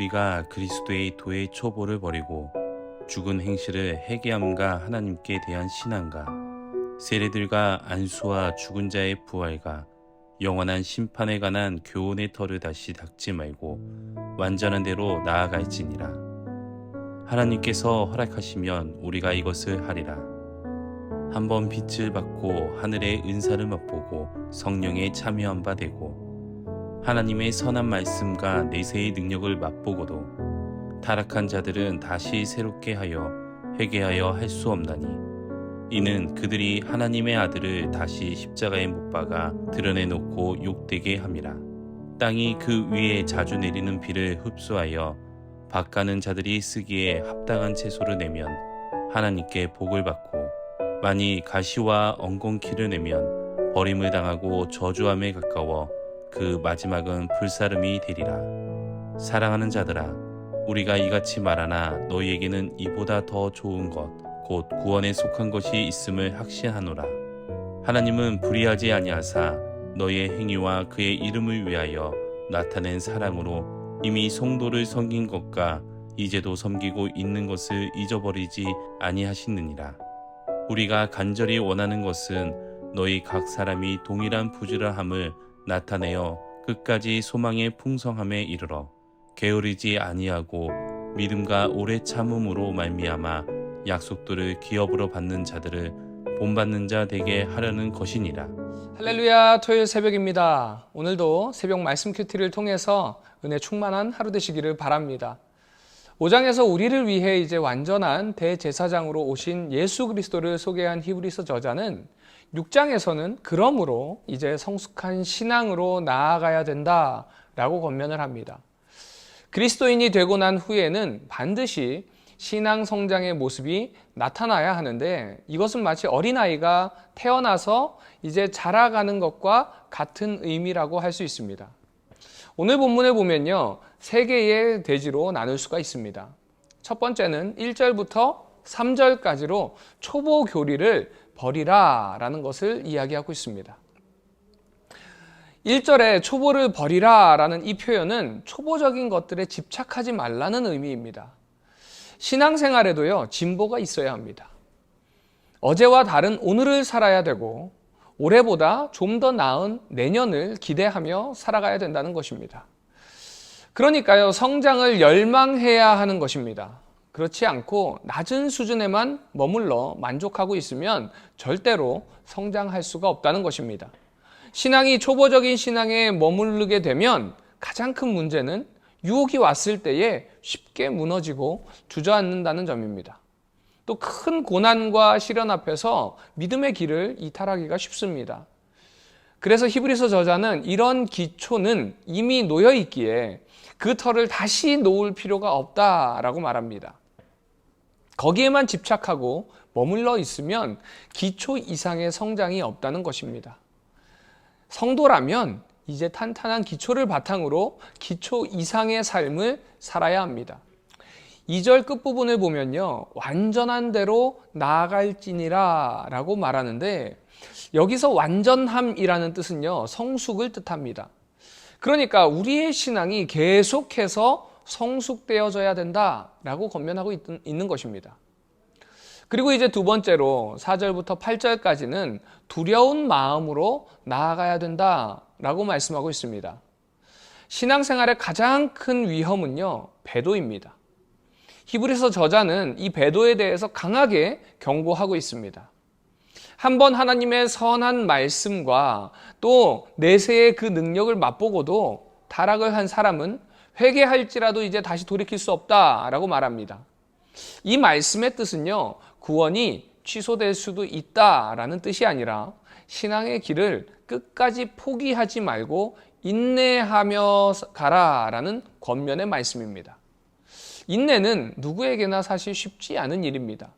우리가 그리스도의 도의 초보를 버리고 죽은 행실을 회개함과 하나님께 대한 신앙과 세례들과 안수와 죽은 자의 부활과 영원한 심판에 관한 교훈의 털을 다시 닦지 말고 완전한 대로 나아갈지니라. 하나님께서 허락하시면 우리가 이것을 하리라. 한번 빛을 받고 하늘의 은사를 맛보고 성령에 참여한 바 되고 하나님의 선한 말씀과 내세의 능력을 맛보고도 타락한 자들은 다시 새롭게 하여 회개하여 할 수 없나니 이는 그들이 하나님의 아들을 다시 십자가에 못 박아 드러내놓고 욕되게 함이라. 땅이 그 위에 자주 내리는 비를 흡수하여 밭가는 자들이 쓰기에 합당한 채소를 내면 하나님께 복을 받고 만일 가시와 엉겅퀴를 내면 버림을 당하고 저주함에 가까워 그 마지막은 불사름이 되리라. 사랑하는 자들아, 우리가 이같이 말하나 너희에게는 이보다 더 좋은 것 곧 구원에 속한 것이 있음을 확신하노라. 하나님은 불의하지 아니하사 너희의 행위와 그의 이름을 위하여 나타낸 사랑으로 이미 성도를 섬긴 것과 이제도 섬기고 있는 것을 잊어버리지 아니하시느니라. 우리가 간절히 원하는 것은 너희 각 사람이 동일한 부지런함을 나타내어 끝까지 소망의 풍성함에 이르러 게으르지 아니하고 믿음과 오래 참음으로 말미암아 약속들을 기업으로 받는 자들을 본받는 자 되게 하려는 것이니라. 할렐루야, 토요일 새벽입니다. 오늘도 새벽 말씀 큐티를 통해서 은혜 충만한 하루 되시기를 바랍니다. 5장에서 우리를 위해 이제 완전한 대제사장으로 오신 예수 그리스도를 소개한 히브리서 저자는 6장에서는 그러므로 이제 성숙한 신앙으로 나아가야 된다라고 권면을 합니다. 그리스도인이 되고 난 후에는 반드시 신앙 성장의 모습이 나타나야 하는데 이것은 마치 어린아이가 태어나서 이제 자라가는 것과 같은 의미라고 할 수 있습니다. 오늘 본문에 보면요, 3개의 대지로 나눌 수가 있습니다. 첫 번째는 1절부터 3절까지로 초보 교리를 버리라 라는 것을 이야기하고 있습니다. 1절에 초보를 버리라 라는 이 표현은 초보적인 것들에 집착하지 말라는 의미입니다. 신앙생활에도요, 진보가 있어야 합니다. 어제와 다른 오늘을 살아야 되고 올해보다 좀 더 나은 내년을 기대하며 살아가야 된다는 것입니다. 그러니까요, 성장을 열망해야 하는 것입니다. 그렇지 않고 낮은 수준에만 머물러 만족하고 있으면 절대로 성장할 수가 없다는 것입니다. 신앙이 초보적인 신앙에 머무르게 되면 가장 큰 문제는 유혹이 왔을 때에 쉽게 무너지고 주저앉는다는 점입니다. 또 큰 고난과 시련 앞에서 믿음의 길을 이탈하기가 쉽습니다. 그래서 히브리서 저자는 이런 기초는 이미 놓여 있기에 그 털을 다시 놓을 필요가 없다라고 말합니다. 거기에만 집착하고 머물러 있으면 기초 이상의 성장이 없다는 것입니다. 성도라면 이제 탄탄한 기초를 바탕으로 기초 이상의 삶을 살아야 합니다. 2절 끝부분을 보면요, 완전한 대로 나아갈지니라 라고 말하는데 여기서 완전함이라는 뜻은요, 성숙을 뜻합니다. 그러니까 우리의 신앙이 계속해서 성숙되어져야 된다라고 권면하고 있는 것입니다. 그리고 이제 두 번째로 4절부터 8절까지는 두려운 마음으로 나아가야 된다라고 말씀하고 있습니다. 신앙생활의 가장 큰 위험은요, 배도입니다. 히브리서 저자는 이 배도에 대해서 강하게 경고하고 있습니다. 한번 하나님의 선한 말씀과 또 내세의 그 능력을 맛보고도 타락을 한 사람은 회개할지라도 이제 다시 돌이킬 수 없다라고 말합니다. 이 말씀의 뜻은요, 구원이 취소될 수도 있다라는 뜻이 아니라 신앙의 길을 끝까지 포기하지 말고 인내하며 가라라는 권면의 말씀입니다. 인내는 누구에게나 사실 쉽지 않은 일입니다.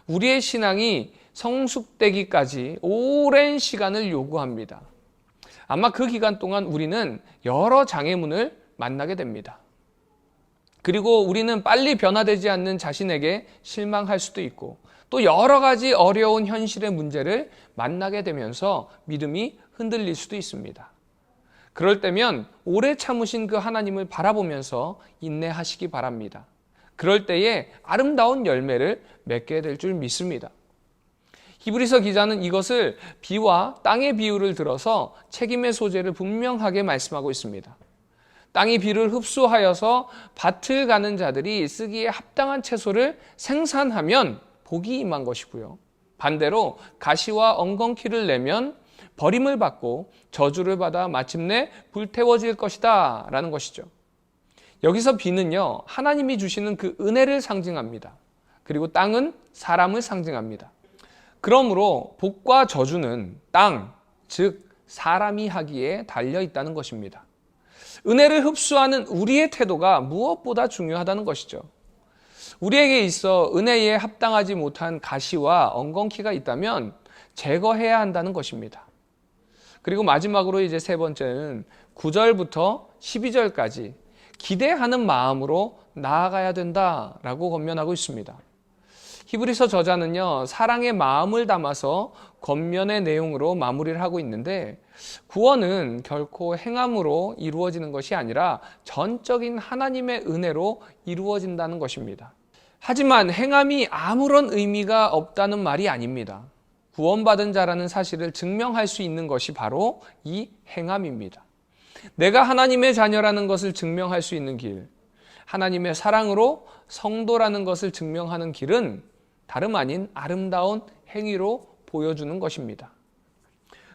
우리의 신앙이 성숙되기까지 오랜 시간을 요구합니다. 아마 그 기간 동안 우리는 여러 장애물을 만나게 됩니다. 그리고 우리는 빨리 변화되지 않는 자신에게 실망할 수도 있고 또 여러 가지 어려운 현실의 문제를 만나게 되면서 믿음이 흔들릴 수도 있습니다. 그럴 때면 오래 참으신 그 하나님을 바라보면서 인내하시기 바랍니다. 그럴 때에 아름다운 열매를 맺게 될 줄 믿습니다. 히브리서 기자는 이것을 비와 땅의 비유를 들어서 책임의 소재를 분명하게 말씀하고 있습니다. 땅이 비를 흡수하여서 밭을 가는 자들이 쓰기에 합당한 채소를 생산하면 복이 임한 것이고요. 반대로 가시와 엉겅퀴를 내면 버림을 받고 저주를 받아 마침내 불태워질 것이다 라는 것이죠. 여기서 비는요, 하나님이 주시는 그 은혜를 상징합니다. 그리고 땅은 사람을 상징합니다. 그러므로 복과 저주는 땅, 즉 사람이 하기에 달려 있다는 것입니다. 은혜를 흡수하는 우리의 태도가 무엇보다 중요하다는 것이죠. 우리에게 있어 은혜에 합당하지 못한 가시와 엉겅퀴가 있다면 제거해야 한다는 것입니다. 그리고 마지막으로 이제 세 번째는 9절부터 12절까지 기대하는 마음으로 나아가야 된다라고 권면하고 있습니다. 히브리서 저자는요, 사랑의 마음을 담아서 겉면의 내용으로 마무리를 하고 있는데, 구원은 결코 행함으로 이루어지는 것이 아니라 전적인 하나님의 은혜로 이루어진다는 것입니다. 하지만 행함이 아무런 의미가 없다는 말이 아닙니다. 구원받은 자라는 사실을 증명할 수 있는 것이 바로 이 행함입니다. 내가 하나님의 자녀라는 것을 증명할 수 있는 길, 하나님의 사랑으로 성도라는 것을 증명하는 길은 다름 아닌 아름다운 행위로 보여주는 것입니다.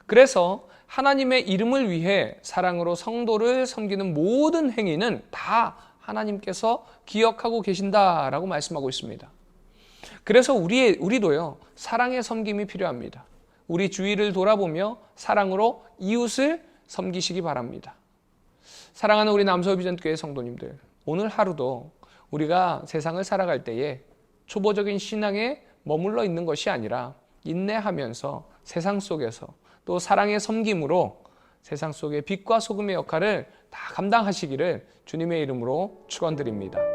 그래서 하나님의 이름을 위해 사랑으로 성도를 섬기는 모든 행위는 다 하나님께서 기억하고 계신다라고 말씀하고 있습니다. 그래서 우리도요, 사랑의 섬김이 필요합니다. 우리 주위를 돌아보며 사랑으로 이웃을 섬기시기 바랍니다. 사랑하는 우리 남서비전교회 성도님들, 오늘 하루도 우리가 세상을 살아갈 때에 초보적인 신앙에 머물러 있는 것이 아니라 인내하면서 세상 속에서 또 사랑의 섬김으로 세상 속의 빛과 소금의 역할을 다 감당하시기를 주님의 이름으로 축원드립니다.